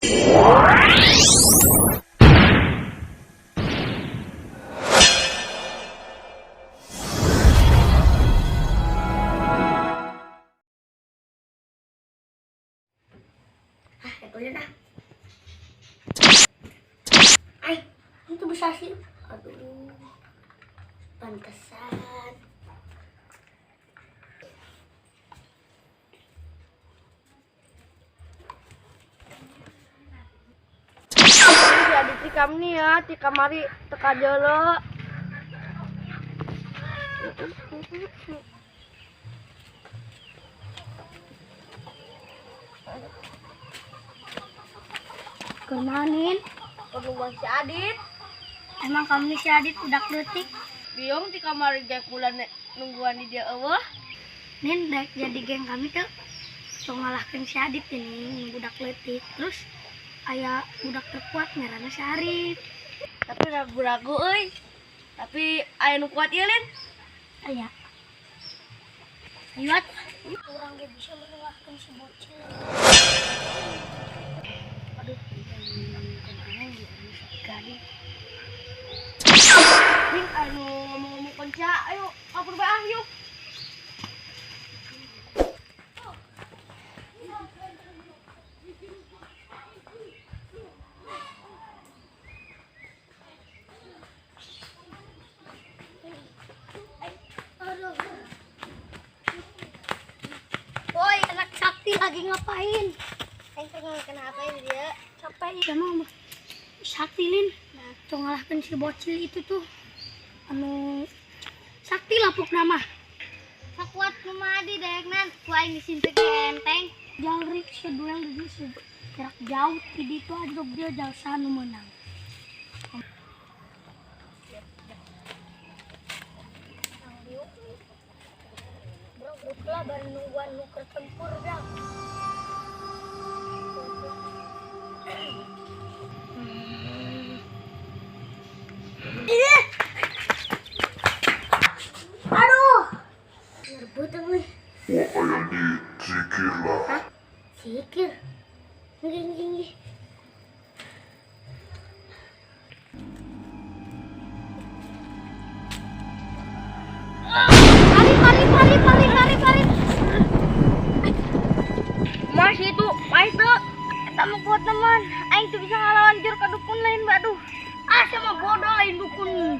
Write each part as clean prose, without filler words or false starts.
Itu aja dah. Itu bisa sih. Aduh, pantesan. Jadi tikam nih ya, tikam mari teka jolo. Kenanin, Penungguan si Adit. emang kamu si Adit udah kletik. Biung tikam mari gak bulan nungguan di dia eueuh. Nin dek jadi geng kami tuh so ngalahkan si Adit ini budak kletik. Terus aya budak terkuat ngaranna si Arif. Tapi ragu-ragu euy. Tapi aya nu kuat ieu Lin. Aya. Lihat, orang gak bisa mengalahkan si bocil. Aduh, kan aneh gitu sekali. Ning anu ngomong-ngomong konca, ayo kabur bae ah yuk. Aduh. Woi, anak Sakti lagi ngapain? Kenapa ini dia? Capek ya mama. Sakti Lin, so ngalahkan si bocil itu tuh. Anu Sakti lapuk nama. Sakuat kumadi dek nan, kuaing disin teh enteng. Jalrik sedulang di si jarak jauh di itu aja dia jalsa nu menang. Bro, baru nungguan nu ketempur dah. Aduh, ngerebutan nih. Pokoknya dizikir lah. Sikir. Nggih. Lari. Mas itu, mas tuh. Kita mau kuat teman. Aing tuh bisa ngelawan jur ke dukun lain, baduh. Ah, sama bodoh lain dukun.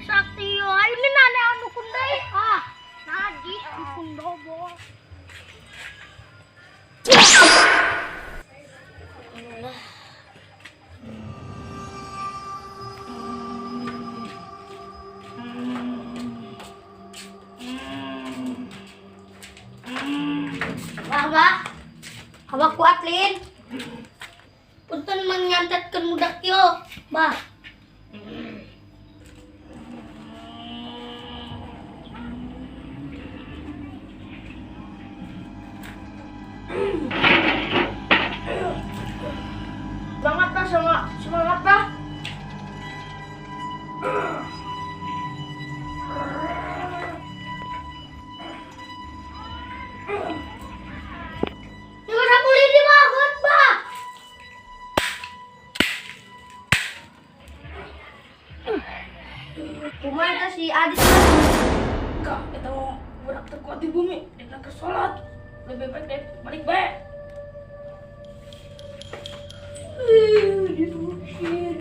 Sakti yo, ayo ini nane dukun deh. Ah, nadi dukun dobol. Abah kuat Lin. Punten menyantetkeun budak yo, Bah. Semangat dah. Juga sapu lidi banget, Bah. Kumaha si Adit? Kak, kita mau budak terkuat di bumi. Kita ke sholat. Lebih baik deh, balik baik. Didusin.